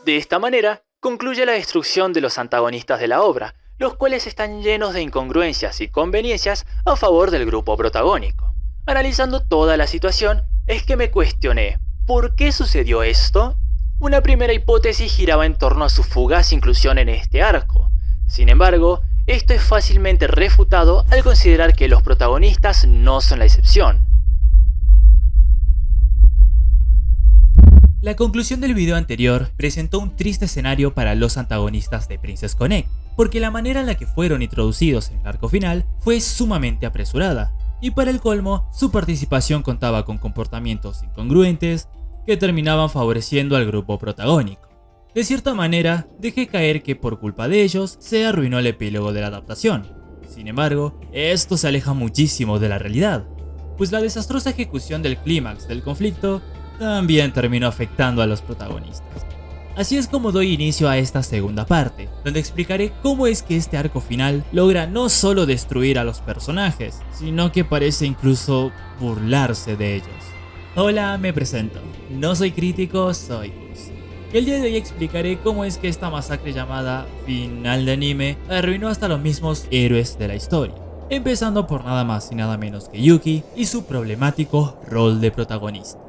De esta manera, concluye la destrucción de los antagonistas de la obra, los cuales están llenos de incongruencias y conveniencias a favor del grupo protagónico. Analizando toda la situación, es que me cuestioné, ¿por qué sucedió esto? Una primera hipótesis giraba en torno a su fugaz inclusión en este arco. Sin embargo, esto es fácilmente refutado al considerar que los protagonistas no son la excepción. La conclusión del video anterior presentó un triste escenario para los antagonistas de Princess Connect, porque la manera en la que fueron introducidos en el arco final fue sumamente apresurada, y para el colmo, su participación contaba con comportamientos incongruentes que terminaban favoreciendo al grupo protagónico. De cierta manera, dejé caer que por culpa de ellos se arruinó el epílogo de la adaptación. Sin embargo, esto se aleja muchísimo de la realidad, pues la desastrosa ejecución del clímax del conflicto también terminó afectando a los protagonistas. Así es como doy inicio a esta segunda parte, donde explicaré cómo es que este arco final logra no solo destruir a los personajes, sino que parece incluso burlarse de ellos. Hola, me presento. No soy crítico, soy Gus. El día de hoy explicaré cómo es que esta masacre llamada final de anime arruinó hasta los mismos héroes de la historia, empezando por nada más y nada menos que Yuki y su problemático rol de protagonista.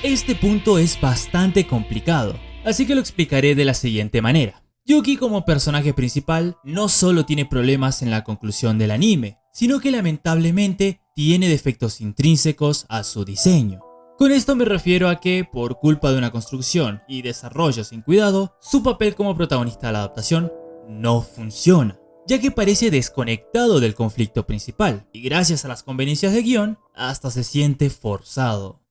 Este punto es bastante complicado, así que lo explicaré de la siguiente manera. Yuki como personaje principal no solo tiene problemas en la conclusión del anime, sino que lamentablemente tiene defectos intrínsecos a su diseño. Con esto me refiero a que, por culpa de una construcción y desarrollo sin cuidado, su papel como protagonista de la adaptación no funciona, ya que parece desconectado del conflicto principal, y gracias a las conveniencias de guión, hasta se siente forzado.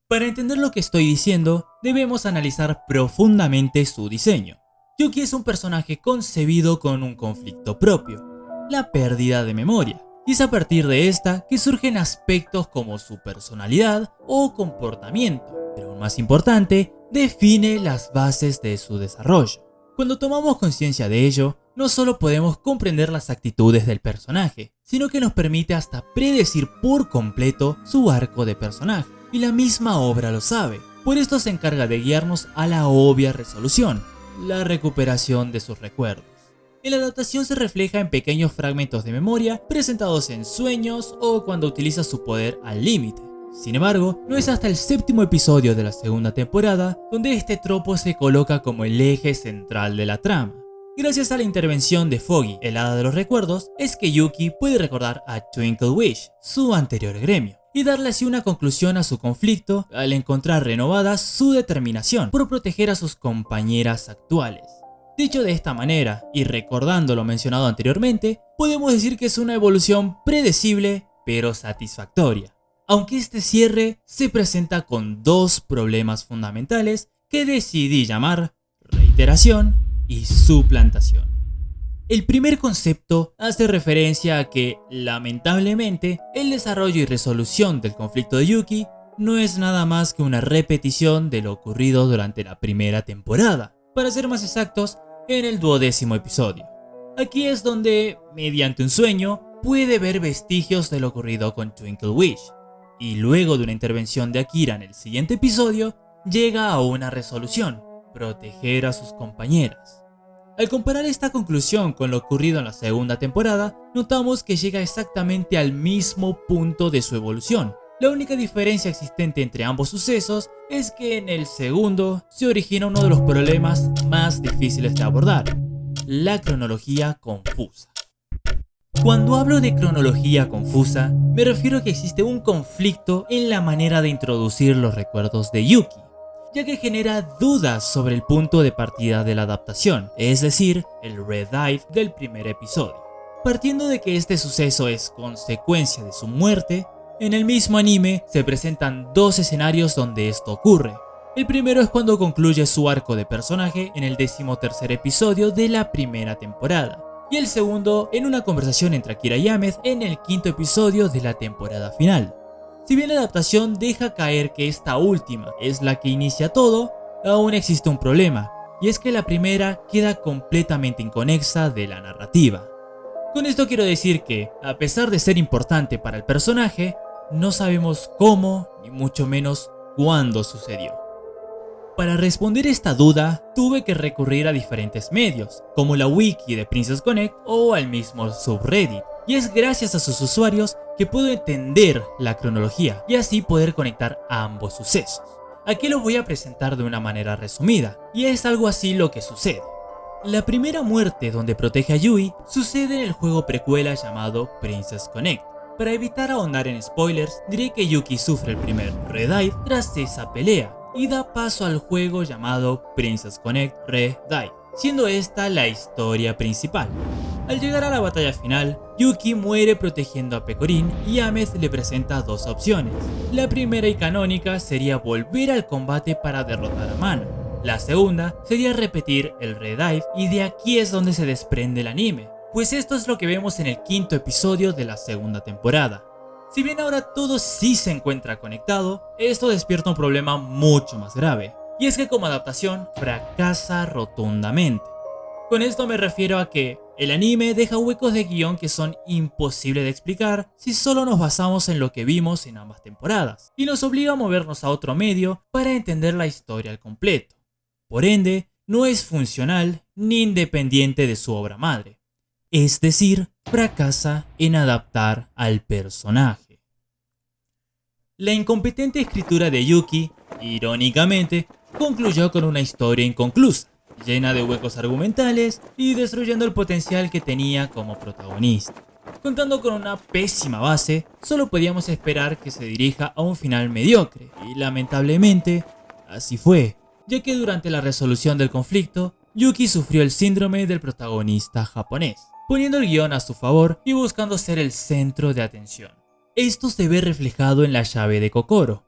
Para entender lo que estoy diciendo, debemos analizar profundamente su diseño. Yuki es un personaje concebido con un conflicto propio, la pérdida de memoria, y es a partir de esta que surgen aspectos como su personalidad o comportamiento, pero aún más importante, define las bases de su desarrollo. Cuando tomamos conciencia de ello, no solo podemos comprender las actitudes del personaje, sino que nos permite hasta predecir por completo su arco de personaje. Y la misma obra lo sabe, por esto se encarga de guiarnos a la obvia resolución, la recuperación de sus recuerdos. En la adaptación se refleja en pequeños fragmentos de memoria presentados en sueños o cuando utiliza su poder al límite. Sin embargo, no es hasta el séptimo episodio de la segunda temporada donde este tropo se coloca como el eje central de la trama. Gracias a la intervención de Foggy, el hada de los recuerdos, es que Yuki puede recordar a Twinkle Wish, su anterior gremio, y darle así una conclusión a su conflicto al encontrar renovada su determinación por proteger a sus compañeras actuales. Dicho de esta manera, y recordando lo mencionado anteriormente, podemos decir que es una evolución predecible pero satisfactoria, aunque este cierre se presenta con dos problemas fundamentales que decidí llamar reiteración y suplantación. El primer concepto hace referencia a que, lamentablemente, el desarrollo y resolución del conflicto de Yuki no es nada más que una repetición de lo ocurrido durante la primera temporada, para ser más exactos, en el 12º episodio. Aquí es donde, mediante un sueño, puede ver vestigios de lo ocurrido con Twinkle Wish, y luego de una intervención de Akira en el siguiente episodio, llega a una resolución: proteger a sus compañeras. Al comparar esta conclusión con lo ocurrido en la segunda temporada, notamos que llega exactamente al mismo punto de su evolución. La única diferencia existente entre ambos sucesos es que en el segundo se origina uno de los problemas más difíciles de abordar: la cronología confusa. Cuando hablo de cronología confusa, me refiero a que existe un conflicto en la manera de introducir los recuerdos de Yuki, ya que genera dudas sobre el punto de partida de la adaptación, es decir, el Red Dive del primer episodio. Partiendo de que este suceso es consecuencia de su muerte, en el mismo anime se presentan dos escenarios donde esto ocurre. El primero es cuando concluye su arco de personaje en el 13º episodio de la primera temporada, y el segundo en una conversación entre Akira y Ahmed en el 5º episodio de la temporada final. Si bien la adaptación deja caer que esta última es la que inicia todo, aún existe un problema, y es que la primera queda completamente inconexa de la narrativa. Con esto quiero decir que, a pesar de ser importante para el personaje, no sabemos cómo ni mucho menos cuándo sucedió. Para responder esta duda, tuve que recurrir a diferentes medios, como la wiki de Princess Connect o al mismo subreddit, y es gracias a sus usuarios que puedo entender la cronología y así poder conectar ambos sucesos. Aquí los voy a presentar de una manera resumida, y es algo así lo que sucede. La primera muerte donde protege a Yui sucede en el juego precuela llamado Princess Connect. Para evitar ahondar en spoilers, diré que Yuki sufre el primer Redive tras esa pelea, y da paso al juego llamado Princess Connect Redive, siendo esta la historia principal. Al llegar a la batalla final, Yuki muere protegiendo a Pecorin y Ames le presenta dos opciones. La primera y canónica sería volver al combate para derrotar a Mana. La segunda sería repetir el Redive, y de aquí es donde se desprende el anime, pues esto es lo que vemos en el quinto episodio de la segunda temporada. Si bien ahora todo sí se encuentra conectado, esto despierta un problema mucho más grave, y es que como adaptación fracasa rotundamente. Con esto me refiero a que el anime deja huecos de guión que son imposibles de explicar si solo nos basamos en lo que vimos en ambas temporadas, y nos obliga a movernos a otro medio para entender la historia al completo. Por ende, no es funcional ni independiente de su obra madre. Es decir, fracasa en adaptar al personaje. La incompetente escritura de Yuki, irónicamente, concluyó con una historia inconclusa, llena de huecos argumentales y destruyendo el potencial que tenía como protagonista. Contando con una pésima base, solo podíamos esperar que se dirija a un final mediocre, y lamentablemente, así fue, ya que durante la resolución del conflicto, Yuki sufrió el síndrome del protagonista japonés, poniendo el guión a su favor y buscando ser el centro de atención. Esto se ve reflejado en la llave de Kokoro,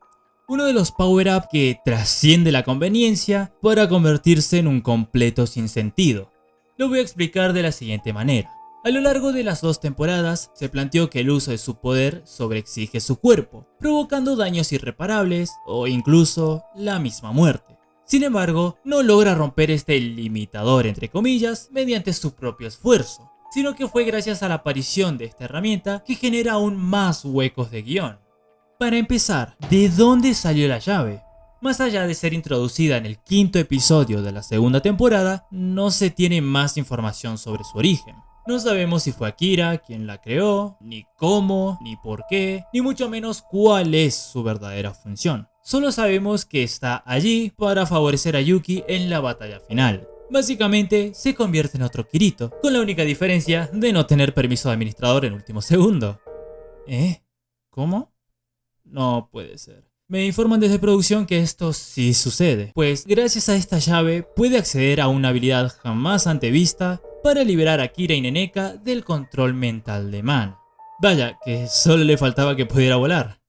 uno de los power-up que trasciende la conveniencia para convertirse en un completo sinsentido. Lo voy a explicar de la siguiente manera. A lo largo de las dos temporadas, se planteó que el uso de su poder sobreexige su cuerpo, provocando daños irreparables o incluso la misma muerte. Sin embargo, no logra romper este limitador entre comillas mediante su propio esfuerzo, sino que fue gracias a la aparición de esta herramienta que genera aún más huecos de guión. Para empezar, ¿de dónde salió la llave? Más allá de ser introducida en el quinto episodio de la segunda temporada, no se tiene más información sobre su origen. No sabemos si fue Akira quien la creó, ni cómo, ni por qué, ni mucho menos cuál es su verdadera función. Solo sabemos que está allí para favorecer a Yuki en la batalla final. Básicamente, se convierte en otro Kirito, con la única diferencia de no tener permiso de administrador en último segundo. ¿Cómo? No puede ser. Me informan desde producción que esto sí sucede, pues gracias a esta llave puede acceder a una habilidad jamás antevista para liberar a Kira y Neneka del control mental de Mana. Vaya, que solo le faltaba que pudiera volar.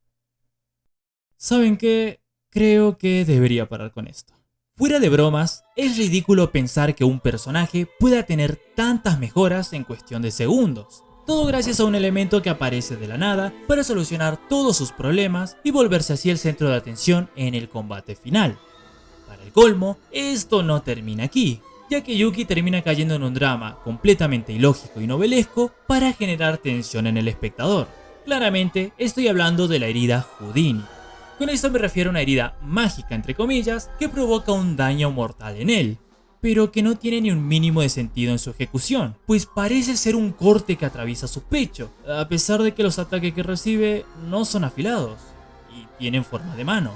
¿Saben qué? Creo que debería parar con esto. Fuera de bromas, es ridículo pensar que un personaje pueda tener tantas mejoras en cuestión de segundos. Todo gracias a un elemento que aparece de la nada para solucionar todos sus problemas y volverse así el centro de atención en el combate final. Para el colmo, esto no termina aquí, ya que Yuki termina cayendo en un drama completamente ilógico y novelesco para generar tensión en el espectador. Claramente, estoy hablando de la herida Houdini. Con esto me refiero a una herida mágica entre comillas que provoca un daño mortal en él, pero que no tiene ni un mínimo de sentido en su ejecución, pues parece ser un corte que atraviesa su pecho, a pesar de que los ataques que recibe no son afilados y tienen forma de mano.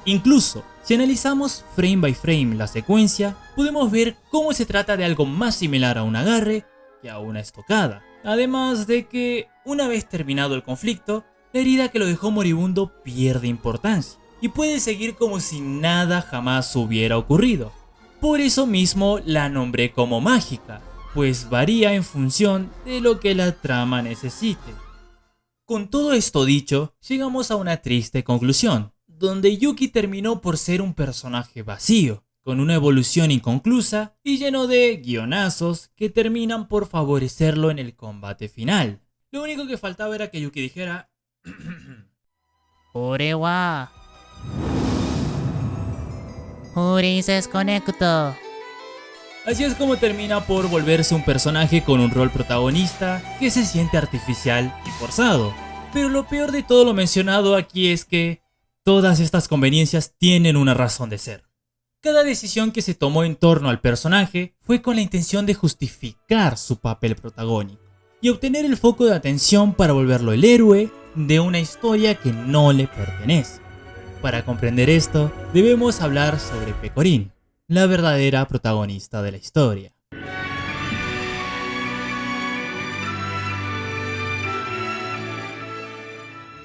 Incluso, si analizamos frame by frame la secuencia, podemos ver cómo se trata de algo más similar a un agarre que a una estocada. Además de que, una vez terminado el conflicto, la herida que lo dejó moribundo pierde importancia y puede seguir como si nada jamás hubiera ocurrido. Por eso mismo la nombré como mágica, pues varía en función de lo que la trama necesite. Con todo esto dicho, llegamos a una triste conclusión, donde Yuki terminó por ser un personaje vacío, con una evolución inconclusa y lleno de guionazos que terminan por favorecerlo en el combate final. Lo único que faltaba era que Yuki dijera Ore wa Princess Connect. Así es como termina por volverse un personaje con un rol protagonista que se siente artificial y forzado. Pero lo peor de todo lo mencionado aquí es que todas estas conveniencias tienen una razón de ser. Cada decisión que se tomó en torno al personaje fue con la intención de justificar su papel protagónico y obtener el foco de atención para volverlo el héroe de una historia que no le pertenece. Para comprender esto, debemos hablar sobre Pecorín, la verdadera protagonista de la historia.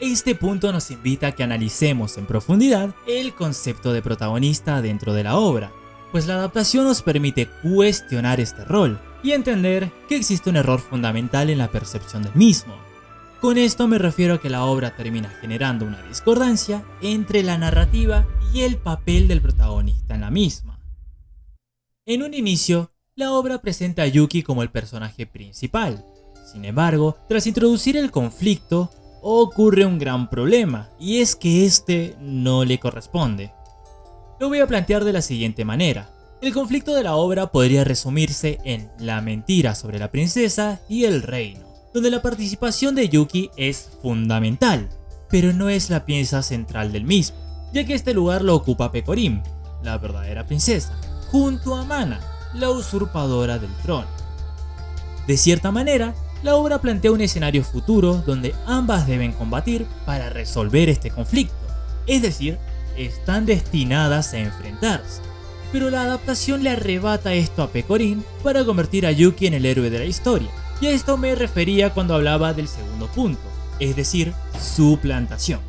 Este punto nos invita a que analicemos en profundidad el concepto de protagonista dentro de la obra, pues la adaptación nos permite cuestionar este rol y entender que existe un error fundamental en la percepción del mismo. Con esto me refiero a que la obra termina generando una discordancia entre la narrativa y el papel del protagonista en la misma. En un inicio, la obra presenta a Yuki como el personaje principal. Sin embargo, tras introducir el conflicto, ocurre un gran problema, y es que este no le corresponde. Lo voy a plantear de la siguiente manera. El conflicto de la obra podría resumirse en la mentira sobre la princesa y el reino, donde la participación de Yuki es fundamental, pero no es la pieza central del mismo, ya que este lugar lo ocupa Pecorín, la verdadera princesa, junto a Mana, la usurpadora del trono. De cierta manera, la obra plantea un escenario futuro donde ambas deben combatir para resolver este conflicto, es decir, están destinadas a enfrentarse. Pero la adaptación le arrebata esto a Pecorín para convertir a Yuki en el héroe de la historia, y a esto me refería cuando hablaba del segundo punto, es decir, suplantación.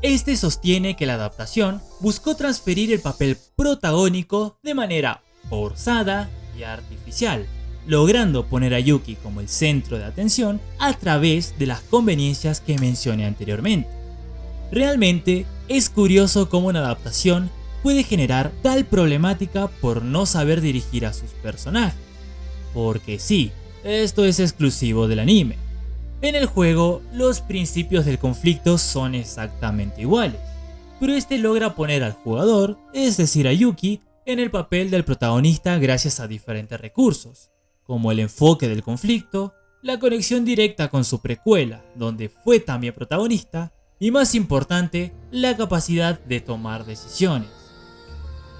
Este sostiene que la adaptación buscó transferir el papel protagónico de manera forzada y artificial, logrando poner a Yuki como el centro de atención a través de las conveniencias que mencioné anteriormente. Realmente es curioso cómo una adaptación puede generar tal problemática por no saber dirigir a sus personajes. Porque sí, esto es exclusivo del anime. En el juego, los principios del conflicto son exactamente iguales, pero este logra poner al jugador, es decir a Yuki, en el papel del protagonista gracias a diferentes recursos, como el enfoque del conflicto, la conexión directa con su precuela, donde fue también protagonista, y más importante, la capacidad de tomar decisiones.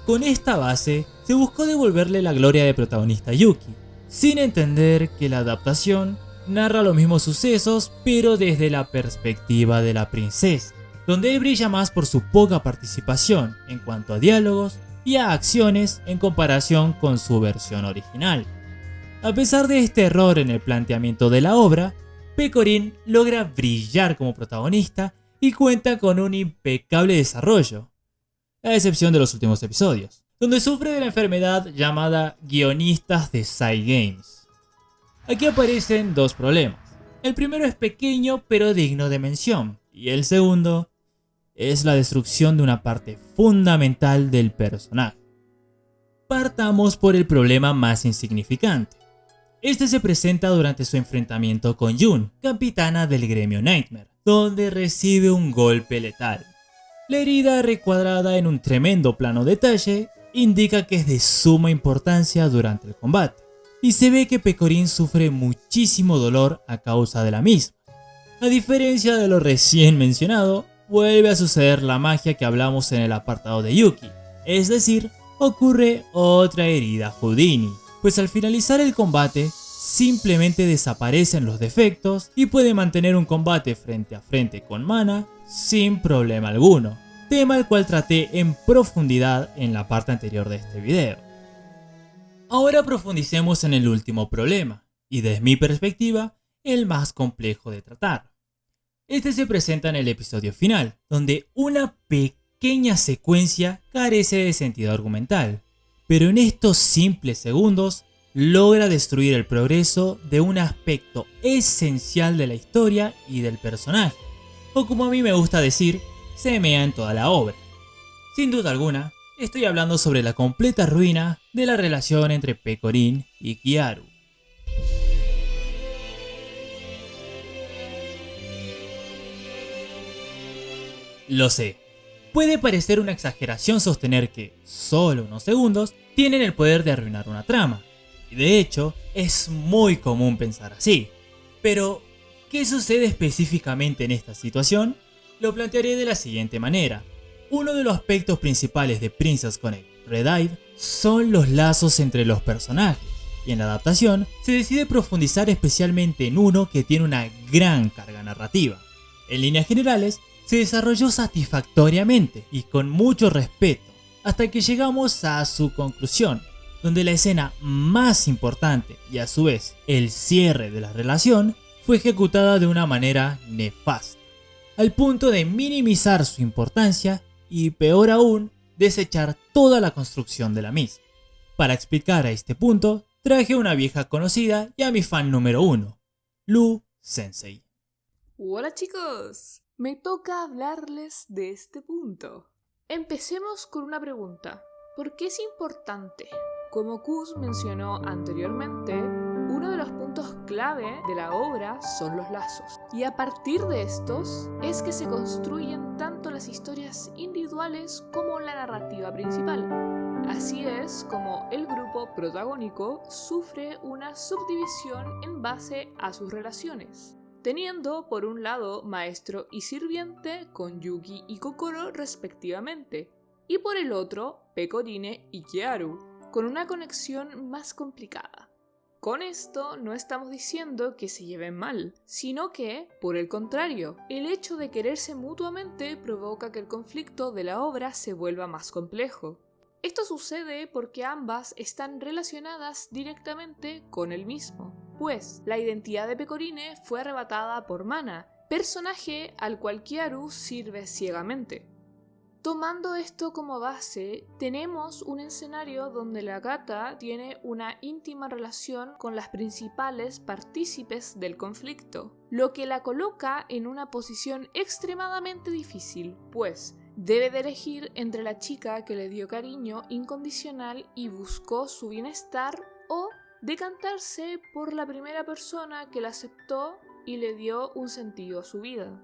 Con esta base, se buscó devolverle la gloria de protagonista a Yuki, sin entender que la adaptación narra los mismos sucesos, pero desde la perspectiva de la princesa, donde brilla más por su poca participación en cuanto a diálogos y a acciones en comparación con su versión original. A pesar de este error en el planteamiento de la obra, Pecorín logra brillar como protagonista y cuenta con un impecable desarrollo, a excepción de los últimos episodios, donde sufre de la enfermedad llamada guionistas de Side Games. Aquí aparecen dos problemas. El primero es pequeño pero digno de mención, y el segundo es la destrucción de una parte fundamental del personaje. Partamos por el problema más insignificante. Este se presenta durante su enfrentamiento con Jun, capitana del gremio Nightmare, donde recibe un golpe letal. La herida recuadrada en un tremendo plano detalle indica que es de suma importancia durante el combate, y se ve que Pecorín sufre muchísimo dolor a causa de la misma. A diferencia de lo recién mencionado, vuelve a suceder la magia que hablamos en el apartado de Yuki, es decir, ocurre otra herida Houdini, pues al finalizar el combate simplemente desaparecen los defectos y puede mantener un combate frente a frente con Mana sin problema alguno, tema el cual traté en profundidad en la parte anterior de este video. Ahora profundicemos en el último problema, y desde mi perspectiva, el más complejo de tratar. Este se presenta en el episodio final, donde una pequeña secuencia carece de sentido argumental, pero en estos simples segundos logra destruir el progreso de un aspecto esencial de la historia y del personaje, o como a mí me gusta decir, se mea en toda la obra. Sin duda alguna, estoy hablando sobre la completa ruina de la relación entre Pecorín y Kiaru. Lo sé, puede parecer una exageración sostener que solo unos segundos tienen el poder de arruinar una trama, y de hecho es muy común pensar así, pero ¿Qué sucede específicamente en esta situación? Lo plantearé de la siguiente manera. Uno de los aspectos principales de Princess Connect Redive son los lazos entre los personajes, y en la adaptación se decide profundizar especialmente en uno que tiene una gran carga narrativa. En líneas generales, se desarrolló satisfactoriamente y con mucho respeto, hasta que llegamos a su conclusión, donde la escena más importante y a su vez el cierre de la relación fue ejecutada de una manera nefasta, al punto de minimizar su importancia y, peor aún, desechar toda la construcción de la misma. Para explicar a este punto, traje a una vieja conocida y a mi fan número 1, Lu Sensei. Hola chicos, me toca hablarles de este punto. Empecemos con una pregunta. ¿Por qué es importante? Como Kus mencionó anteriormente, uno de los puntos clave de la obra son los lazos. Y a partir de estos es que se construyen tanto las historias individuales como la narrativa principal. Así es como el grupo protagónico sufre una subdivisión en base a sus relaciones, teniendo por un lado maestro y sirviente con Yuki y Kokoro respectivamente, y por el otro Pecorine y Kiaru, con una conexión más complicada. Con esto no estamos diciendo que se lleven mal, sino que, por el contrario, el hecho de quererse mutuamente provoca que el conflicto de la obra se vuelva más complejo. Esto sucede porque ambas están relacionadas directamente con el mismo, pues la identidad de Pecorine fue arrebatada por Mana, personaje al cual Kiaru sirve ciegamente. Tomando esto como base, tenemos un escenario donde la gata tiene una íntima relación con las principales partícipes del conflicto, lo que la coloca en una posición extremadamente difícil, pues debe de elegir entre la chica que le dio cariño incondicional y buscó su bienestar o decantarse por la primera persona que la aceptó y le dio un sentido a su vida.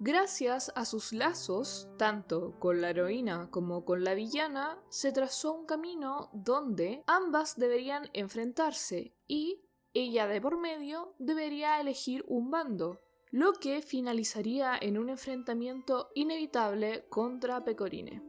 Gracias a sus lazos, tanto con la heroína como con la villana, se trazó un camino donde ambas deberían enfrentarse y ella de por medio debería elegir un bando, lo que finalizaría en un enfrentamiento inevitable contra Pecorine.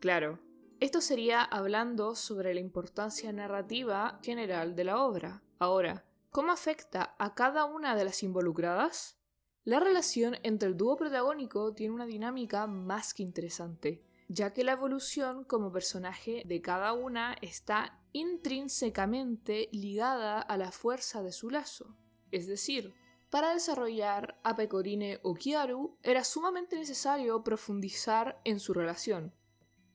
Claro, esto sería hablando sobre la importancia narrativa general de la obra. Ahora, ¿cómo afecta a cada una de las involucradas? La relación entre el dúo protagónico tiene una dinámica más que interesante, ya que la evolución como personaje de cada una está intrínsecamente ligada a la fuerza de su lazo. Es decir, para desarrollar a Pecorine o Kiaru era sumamente necesario profundizar en su relación.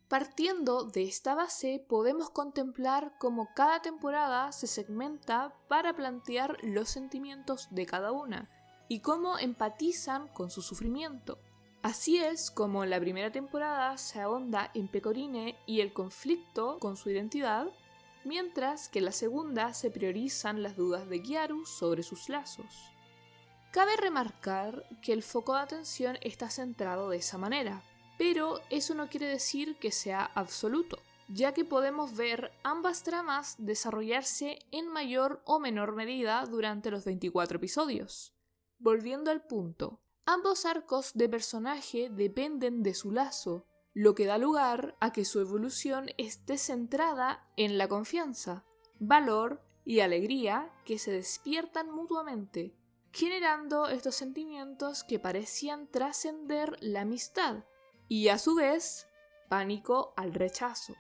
Partiendo de esta base, podemos contemplar cómo cada temporada se segmenta para plantear los sentimientos de cada una y cómo empatizan con su sufrimiento. Así es como en la primera temporada se ahonda en Pecorine y el conflicto con su identidad, mientras que en la segunda se priorizan las dudas de Kiaru sobre sus lazos. Cabe remarcar que el foco de atención está centrado de esa manera, pero eso no quiere decir que sea absoluto, ya que podemos ver ambas tramas desarrollarse en mayor o menor medida durante los 24 episodios. Volviendo al punto, ambos arcos de personaje dependen de su lazo, lo que da lugar a que su evolución esté centrada en la confianza, valor y alegría que se despiertan mutuamente, generando estos sentimientos que parecían trascender la amistad y a su vez pánico al rechazo.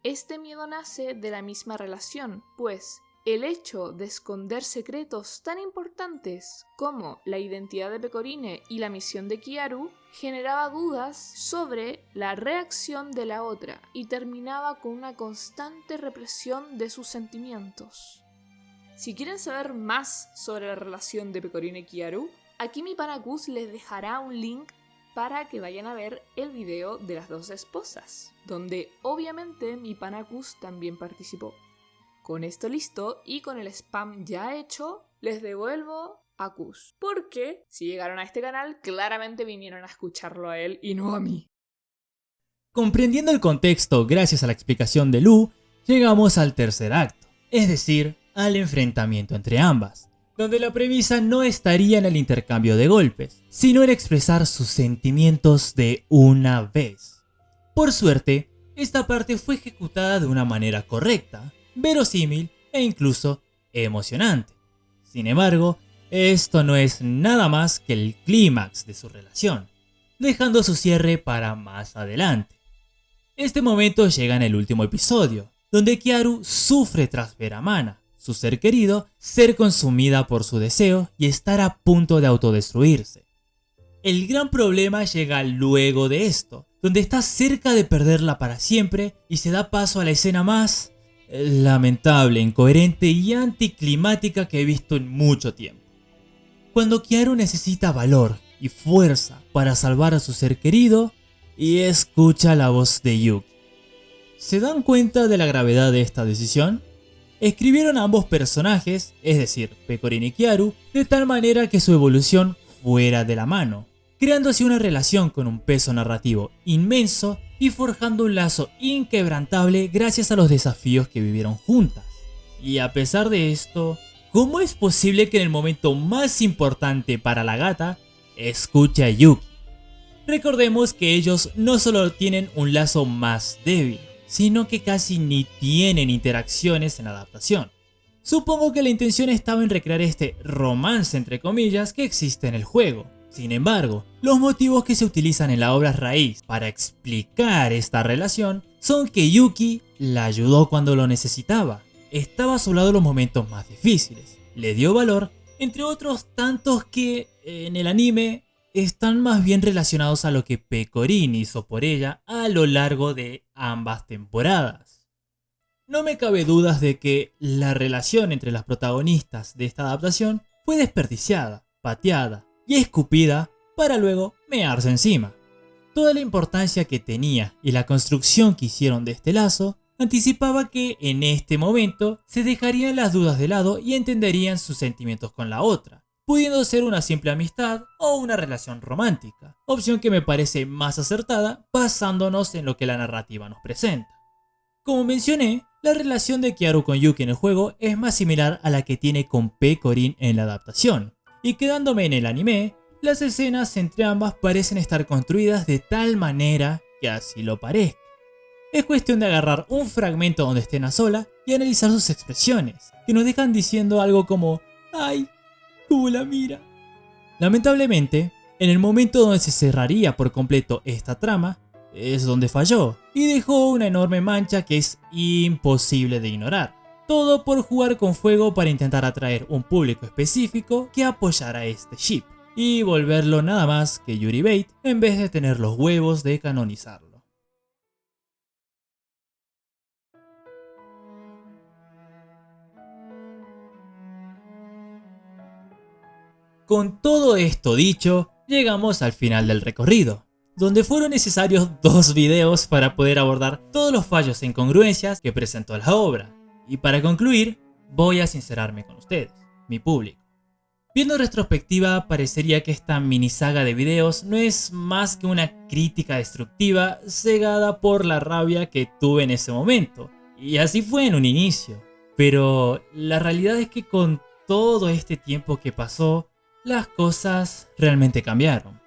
Este miedo nace de la misma relación, pues el hecho de esconder secretos tan importantes como la identidad de Pecorine y la misión de Kiaru generaba dudas sobre la reacción de la otra y terminaba con una constante represión de sus sentimientos. Si quieren saber más sobre la relación de Pecorine y Kiaru, aquí mi pana Kus les dejará un link para que vayan a ver el video de las dos esposas, donde obviamente mi pana Kus también participó. Con esto listo y con el spam ya hecho, les devuelvo a Kus, porque si llegaron a este canal claramente vinieron a escucharlo a él y no a mí. Comprendiendo el contexto gracias a la explicación de Lu, llegamos al tercer acto, es decir, al enfrentamiento entre ambas, donde la premisa no estaría en el intercambio de golpes, sino en expresar sus sentimientos de una vez. Por suerte, esta parte fue ejecutada de una manera correcta, verosímil e incluso emocionante. Sin embargo, esto no es nada más que el clímax de su relación, dejando su cierre para más adelante. Este momento llega en el último episodio, donde Kiaru sufre tras ver a Mana, su ser querido, ser consumida por su deseo y estar a punto de autodestruirse. El gran problema llega luego de esto, donde está cerca de perderla para siempre y se da paso a la escena más lamentable, incoherente y anticlimática que he visto en mucho tiempo. Cuando Kiaru necesita valor y fuerza para salvar a su ser querido y escucha la voz de Yuki. ¿Se dan cuenta de la gravedad de esta decisión? Escribieron a ambos personajes, es decir, Pecorin y Kiaru, de tal manera que su evolución fuera de la mano, creando así una relación con un peso narrativo inmenso y forjando un lazo inquebrantable gracias a los desafíos que vivieron juntas. Y a pesar de esto, ¿cómo es posible que en el momento más importante para la gata, escuche a Yuki? Recordemos que ellos no solo tienen un lazo más débil, sino que casi ni tienen interacciones en la adaptación. Supongo que la intención estaba en recrear este romance entre comillas que existe en el juego. Sin embargo, los motivos que se utilizan en la obra raíz para explicar esta relación son que Yuki la ayudó cuando lo necesitaba, estaba a su lado en los momentos más difíciles, le dio valor, entre otros tantos que en el anime están más bien relacionados a lo que Pecorin hizo por ella a lo largo de ambas temporadas. No me cabe dudas de que la relación entre las protagonistas de esta adaptación fue desperdiciada, pateada y escupida para luego mearse encima. Toda la importancia que tenía y la construcción que hicieron de este lazo anticipaba que en este momento se dejarían las dudas de lado y entenderían sus sentimientos con la otra, pudiendo ser una simple amistad o una relación romántica, opción que me parece más acertada basándonos en lo que la narrativa nos presenta. Como mencioné, la relación de Kiaru con Yuki en el juego es más similar a la que tiene con Pecorin en la adaptación, y quedándome en el anime, las escenas entre ambas parecen estar construidas de tal manera que así lo parezca. Es cuestión de agarrar un fragmento donde estén a sola y analizar sus expresiones, que nos dejan diciendo algo como ¡ay! ¡Cómo la mira! Lamentablemente, en el momento donde se cerraría por completo esta trama, es donde falló y dejó una enorme mancha que es imposible de ignorar. Todo por jugar con fuego para intentar atraer un público específico que apoyara este ship y volverlo nada más que Yuri Bait en vez de tener los huevos de canonizarlo. Con todo esto dicho, llegamos al final del recorrido, donde fueron necesarios 2 videos para poder abordar todos los fallos e incongruencias que presentó la obra. Y para concluir, voy a sincerarme con ustedes, mi público. Viendo en retrospectiva, parecería que esta mini saga de videos no es más que una crítica destructiva cegada por la rabia que tuve en ese momento. Y así fue en un inicio. Pero la realidad es que con todo este tiempo que pasó, las cosas realmente cambiaron.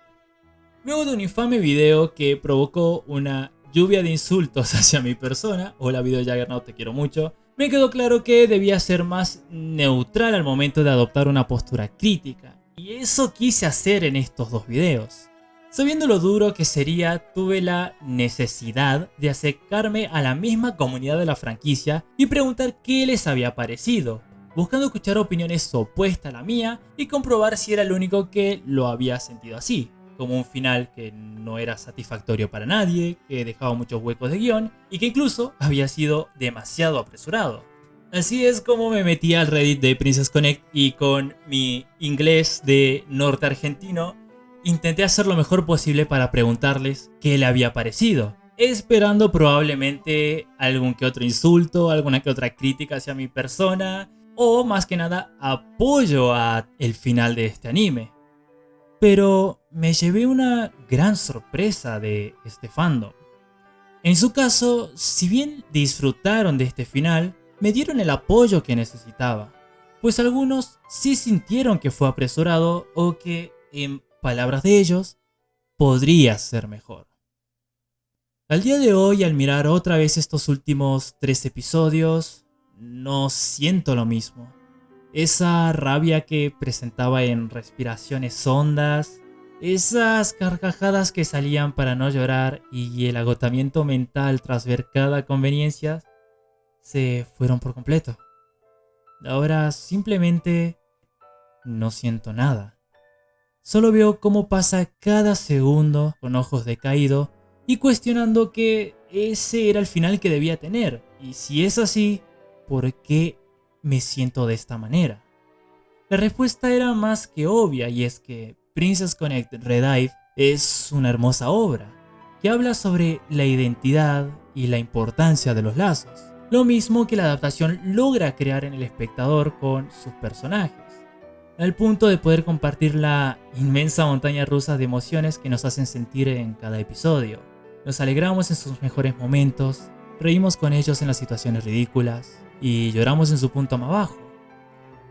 Luego de un infame video que provocó una lluvia de insultos hacia mi persona, hola video Jaggernaut, te quiero mucho, me quedó claro que debía ser más neutral al momento de adoptar una postura crítica, y eso quise hacer en estos 2 videos. Sabiendo lo duro que sería, tuve la necesidad de acercarme a la misma comunidad de la franquicia y preguntar qué les había parecido, buscando escuchar opiniones opuestas a la mía y comprobar si era el único que lo había sentido así, como un final que no era satisfactorio para nadie, que dejaba muchos huecos de guión y que incluso había sido demasiado apresurado. Así es como me metí al Reddit de Princess Connect y con mi inglés de norte argentino intenté hacer lo mejor posible para preguntarles qué le había parecido, esperando probablemente algún que otro insulto, alguna que otra crítica hacia mi persona o más que nada apoyo a el final de este anime. Pero me llevé una gran sorpresa de este fandom. En su caso, si bien disfrutaron de este final, me dieron el apoyo que necesitaba. pues algunos sí sintieron que fue apresurado o que, en palabras de ellos, podría ser mejor. Al día de hoy, al mirar otra vez estos últimos 3 episodios, no siento lo mismo. Esa rabia que presentaba en respiraciones hondas, esas carcajadas que salían para no llorar y el agotamiento mental tras ver cada conveniencia se fueron por completo. Ahora simplemente no siento nada. Solo veo cómo pasa cada segundo con ojos decaídos y cuestionando que ese era el final que debía tener. Y si es así, ¿por qué me siento de esta manera? La respuesta era más que obvia, y es que Princess Connect Redive es una hermosa obra que habla sobre la identidad y la importancia de los lazos, lo mismo que la adaptación logra crear en el espectador con sus personajes, al punto de poder compartir la inmensa montaña rusa de emociones que nos hacen sentir en cada episodio. Nos alegramos en sus mejores momentos, reímos con ellos en las situaciones ridículas y lloramos en su punto más bajo.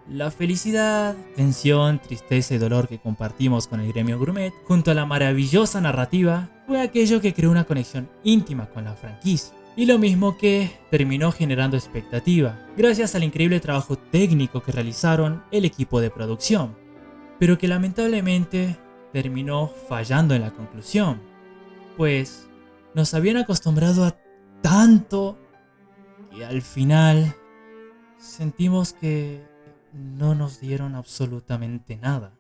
La felicidad, tensión, tristeza y dolor que compartimos con el gremio gourmet, junto a la maravillosa narrativa, fue aquello que creó una conexión íntima con la franquicia. Y lo mismo que terminó generando expectativa, gracias al increíble trabajo técnico que realizaron el equipo de producción, pero que lamentablemente terminó fallando en la conclusión, pues nos habían acostumbrado a tanto que al final sentimos que no nos dieron absolutamente nada.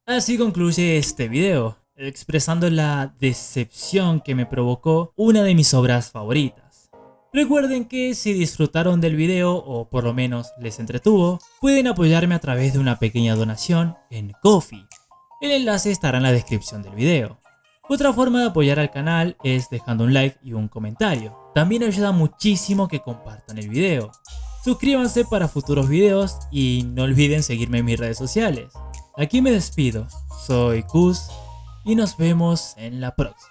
Así concluye este video, expresando la decepción que me provocó una de mis obras favoritas. Recuerden que si disfrutaron del video o por lo menos les entretuvo, pueden apoyarme a través de una pequeña donación en Ko-fi. El enlace estará en la descripción del video. Otra forma de apoyar al canal es dejando un like y un comentario. También ayuda muchísimo que compartan el video. Suscríbanse para futuros videos y no olviden seguirme en mis redes sociales. Aquí me despido, soy Kuz y nos vemos en la próxima.